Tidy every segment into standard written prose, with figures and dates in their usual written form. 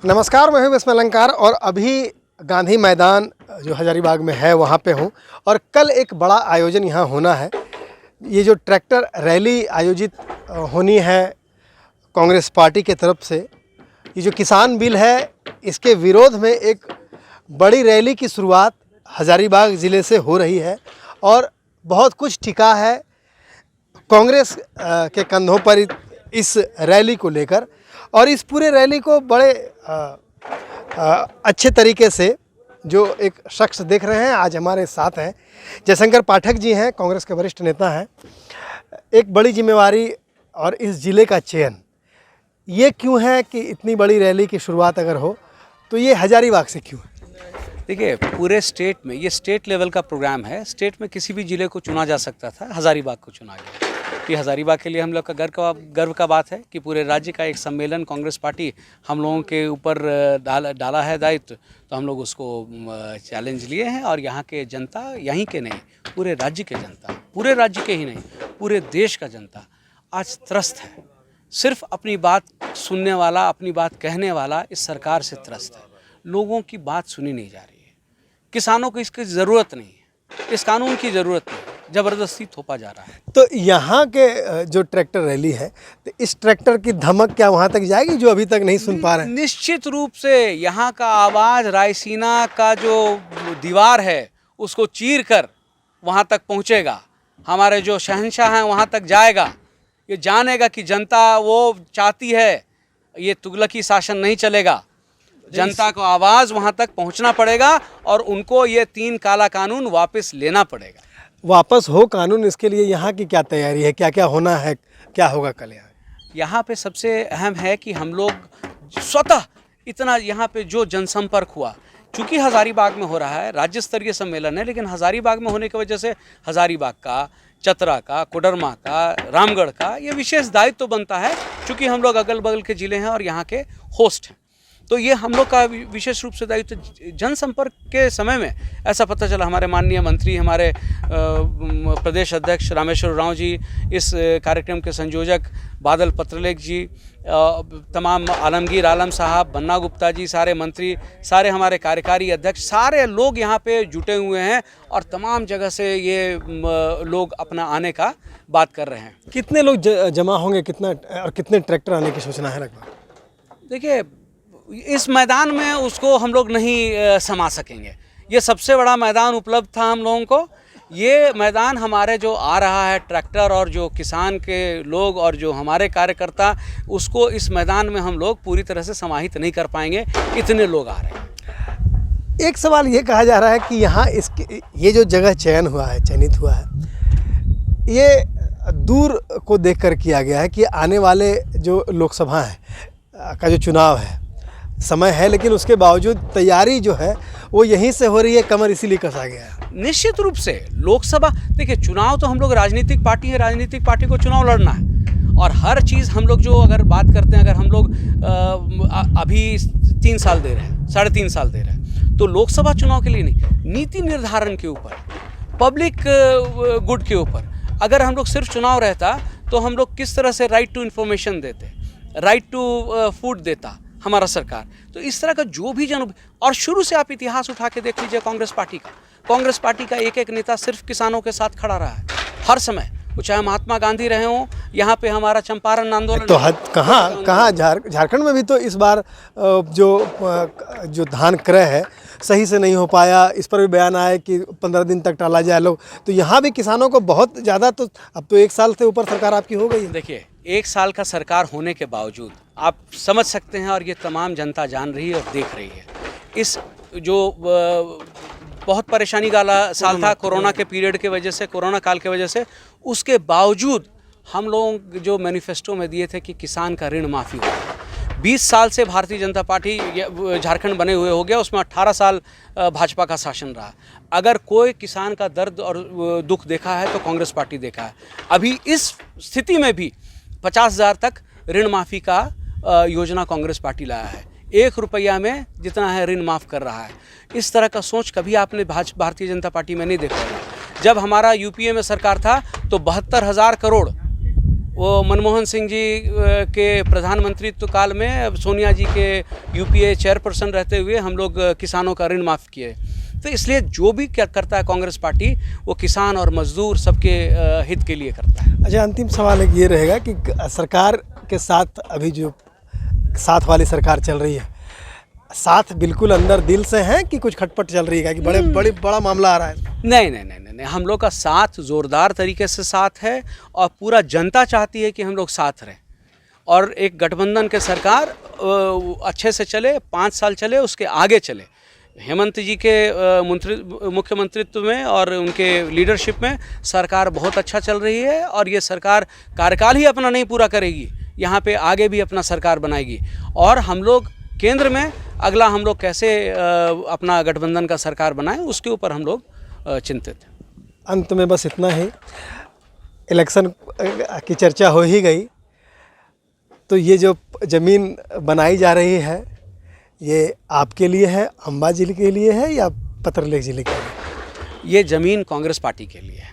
नमस्कार, मैं हूं विस्मय अलंकार और अभी गांधी मैदान जो हजारीबाग में है वहां पे हूं और कल एक बड़ा आयोजन यहां होना है। ये जो ट्रैक्टर रैली आयोजित होनी है कांग्रेस पार्टी के तरफ से, ये जो किसान बिल है इसके विरोध में एक बड़ी रैली की शुरुआत हजारीबाग ज़िले से हो रही है और बहुत कुछ टिका है कांग्रेस के कंधों पर इस रैली को लेकर। और इस पूरे रैली को बड़े अच्छे तरीके से जो एक शख्स देख रहे हैं आज हमारे साथ हैं, जयशंकर पाठक जी हैं, कांग्रेस के वरिष्ठ नेता हैं। एक बड़ी जिम्मेवारी और इस ज़िले का चयन ये क्यों है कि इतनी बड़ी रैली की शुरुआत अगर हो तो ये हजारीबाग से क्यों है? देखिए, पूरे स्टेट में ये स्टेट लेवल का प्रोग्राम है। स्टेट में किसी भी ज़िले को चुना जा सकता था, हज़ारीबाग को चुना गया। ये हज़ारीबाग के लिए हम लोग का गर्व का बात है कि पूरे राज्य का एक सम्मेलन कांग्रेस पार्टी हम लोगों के ऊपर डाला है दायित्व, तो हम लोग उसको चैलेंज लिए हैं। और यहाँ के जनता, यहीं के नहीं पूरे राज्य के जनता, पूरे राज्य के ही नहीं पूरे देश का जनता आज त्रस्त है। सिर्फ अपनी बात सुनने वाला, अपनी बात कहने वाला इस सरकार से त्रस्त है। लोगों की बात सुनी नहीं जा रही है। किसानों को इसकी ज़रूरत नहीं है, इस कानून की ज़रूरत नहीं है, ज़बरदस्ती थोपा जा रहा है। तो यहाँ के जो ट्रैक्टर रैली है तो इस ट्रैक्टर की धमक क्या वहाँ तक जाएगी जो अभी तक नहीं सुन पा रहे हैं? निश्चित रूप से यहाँ का आवाज़ रायसीना का जो दीवार है उसको चीर कर वहाँ तक पहुँचेगा। हमारे जो शहंशाह हैं वहाँ तक जाएगा। ये जानेगा कि जनता वो चाहती है, ये तुगलकी शासन नहीं चलेगा। जनता को आवाज़ वहाँ तक पहुँचना पड़ेगा और उनको ये 3 काला कानून वापस लेना पड़ेगा। वापस हो कानून, इसके लिए यहाँ की क्या तैयारी है, क्या क्या होना है, क्या होगा कल यहाँ पे सबसे अहम है कि हम लोग स्वतः इतना यहाँ पे जो जनसंपर्क हुआ, चूँकि हज़ारीबाग में हो रहा है, राज्य स्तरीय सम्मेलन है, लेकिन हज़ारीबाग में होने की वजह से हज़ारीबाग का, चतरा का, कोडरमा का, रामगढ़ का ये विशेष दायित्व तो बनता है, चूँकि हम लोग अगल बगल के ज़िले हैं और यहाँ के होस्ट हैं। तो ये हम लोग का विशेष रूप से दायित्व। जनसंपर्क के समय में ऐसा पता चला, हमारे माननीय मंत्री, हमारे प्रदेश अध्यक्ष रामेश्वर उरांव जी, इस कार्यक्रम के संयोजक बादल पत्रलेख जी, तमाम आलमगीर आलम साहब, बन्ना गुप्ता जी, सारे मंत्री, सारे हमारे कार्यकारी अध्यक्ष, सारे लोग यहाँ पे जुटे हुए हैं और तमाम जगह से ये लोग अपना आने का बात कर रहे हैं। कितने लोग जमा होंगे, कितना और कितने ट्रैक्टर आने की सूचना है लगभग? देखिए, इस मैदान में उसको हम लोग नहीं समा सकेंगे। ये सबसे बड़ा मैदान उपलब्ध था हम लोगों को। ये मैदान हमारे जो आ रहा है ट्रैक्टर और जो किसान के लोग और जो हमारे कार्यकर्ता, उसको इस मैदान में हम लोग पूरी तरह से समाहित नहीं कर पाएंगे, इतने लोग आ रहे हैं। एक सवाल ये कहा जा रहा है कि यहाँ ये जो जगह चयनित हुआ है, ये दूर को देखकर किया गया है कि आने वाले जो लोकसभा है का जो चुनाव है, समय है, लेकिन उसके बावजूद तैयारी जो है वो यहीं से हो रही है, कमर इसीलिए कसा गया है। निश्चित रूप से लोकसभा, देखिए चुनाव तो हम लोग राजनीतिक पार्टी है, राजनीतिक पार्टी को चुनाव लड़ना है और हर चीज़ हम लोग जो अगर बात करते हैं, अगर हम लोग अभी 3 साल दे रहे हैं, 3.5 साल दे रहे हैं, तो लोकसभा चुनाव के लिए नहीं, नीति निर्धारण के ऊपर, पब्लिक गुड के ऊपर अगर हम लोग सिर्फ चुनाव रहता तो हम लोग किस तरह से राइट टू इन्फॉर्मेशन देते, राइट टू फूड देता हमारा सरकार। तो इस तरह का जो भी और शुरू से आप इतिहास उठा के देख लीजिए कांग्रेस पार्टी का एक एक नेता सिर्फ किसानों के साथ खड़ा रहा है हर समय, वो चाहे महात्मा गांधी रहे हों, यहाँ पे हमारा चंपारण आंदोलन, तो कहाँ झारखंड में भी तो इस बार जो धान क्रय है सही से नहीं हो पाया, इस पर भी बयान आया कि 15 दिन तक टाला जाए लोग। तो यहाँ भी किसानों को बहुत ज़्यादा, तो अब तो 1 साल से ऊपर सरकार आपकी हो गई है। देखिए, 1 साल का सरकार होने के बावजूद आप समझ सकते हैं, और ये तमाम जनता जान रही है और देख रही है, इस जो बहुत परेशानी वाला साल था कोरोना के पीरियड के वजह से, कोरोना काल के वजह से, उसके बावजूद हम लोग जो मैनिफेस्टो में दिए थे कि किसान का ऋण माफ़ी होगा। 20 साल से भारतीय जनता पार्टी झारखंड बने हुए हो गया, उसमें 18 साल भाजपा का शासन रहा। अगर कोई किसान का दर्द और दुख देखा है तो कांग्रेस पार्टी देखा है। अभी इस स्थिति में भी 50,000 तक ऋण माफ़ी का योजना कांग्रेस पार्टी लाया है। 1 रुपया में जितना है ऋण माफ़ कर रहा है। इस तरह का सोच कभी आपने भारतीय जनता पार्टी में नहीं देखा होगा। जब हमारा यूपीए में सरकार था तो 72,000 करोड़ वो मनमोहन सिंह जी के प्रधानमंत्रित्व काल में सोनिया जी के यूपीए चेयरपर्सन रहते हुए हम लोग किसानों का ऋण माफ़ किए। तो इसलिए जो भी क्या करता है कांग्रेस पार्टी, वो किसान और मजदूर सबके हित के लिए करता है। अच्छा, अंतिम सवाल एक ये रहेगा कि सरकार के साथ अभी जो साथ वाली सरकार चल रही है, साथ बिल्कुल अंदर दिल से हैं कि कुछ खटपट चल रही है कि बड़ा मामला आ रहा है? नहीं, हम लोग का साथ ज़ोरदार तरीके से साथ है और पूरा जनता चाहती है कि हम लोग साथ रहें और एक गठबंधन के सरकार अच्छे से चले, 5 साल चले, उसके आगे चले। हेमंत जी के मुख्यमंत्रित्व में और उनके लीडरशिप में सरकार बहुत अच्छा चल रही है और ये सरकार कार्यकाल ही अपना नहीं पूरा करेगी, यहाँ पे आगे भी अपना सरकार बनाएगी और हम लोग केंद्र में अगला हम लोग कैसे अपना गठबंधन का सरकार बनाएं, उसके ऊपर हम लोग चिंतित हैं। अंत में बस इतना ही, इलेक्शन की चर्चा हो ही गई, तो ये जो ज़मीन बनाई जा रही है ये आपके लिए है, अम्बा जिले के लिए है या पत्रलेख जिले के लिए? ये ज़मीन कांग्रेस पार्टी के लिए है,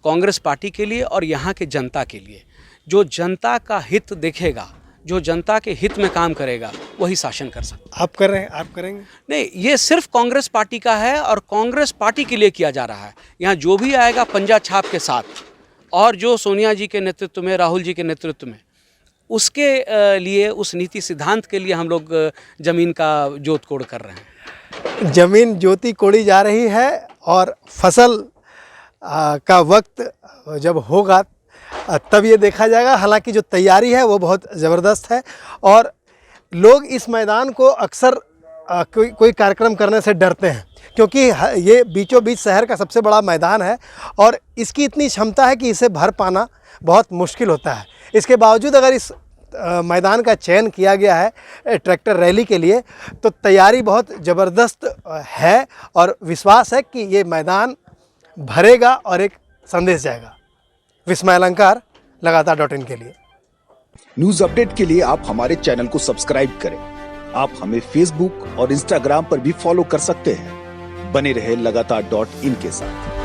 कांग्रेस पार्टी के लिए और यहाँ के जनता के लिए। जो जनता का हित देखेगा, जो जनता के हित में काम करेगा, वही शासन कर सकता। आप कर रहे हैं, आप करेंगे? नहीं, ये सिर्फ कांग्रेस पार्टी का है और कांग्रेस पार्टी के लिए किया जा रहा है। यहाँ जो भी आएगा पंजा छाप के साथ, और जो सोनिया जी के नेतृत्व में, राहुल जी के नेतृत्व में, उसके लिए, उस नीति सिद्धांत के लिए हम लोग ज़मीन का जोत कोड़ कर रहे हैं। ज़मीन जोती कोड़ी जा रही है और फसल का वक्त जब होगा तब ये देखा जाएगा। हालांकि जो तैयारी है वो बहुत ज़बरदस्त है और लोग इस मैदान को अक्सर कोई कार्यक्रम करने से डरते हैं क्योंकि ये बीचों बीच शहर का सबसे बड़ा मैदान है और इसकी इतनी क्षमता है कि इसे भर पाना बहुत मुश्किल होता है। इसके बावजूद अगर इस मैदान का चयन किया गया है ट्रैक्टर रैली के लिए, तो तैयारी बहुत ज़बरदस्त है और विश्वास है कि ये मैदान भरेगा और एक संदेश जाएगा। विस्मय अलंकार, लगातार.in के लिए। न्यूज अपडेट के लिए आप हमारे चैनल को सब्सक्राइब करें। आप हमें फेसबुक और इंस्टाग्राम पर भी फॉलो कर सकते हैं। बने रहे लगातार.in के साथ।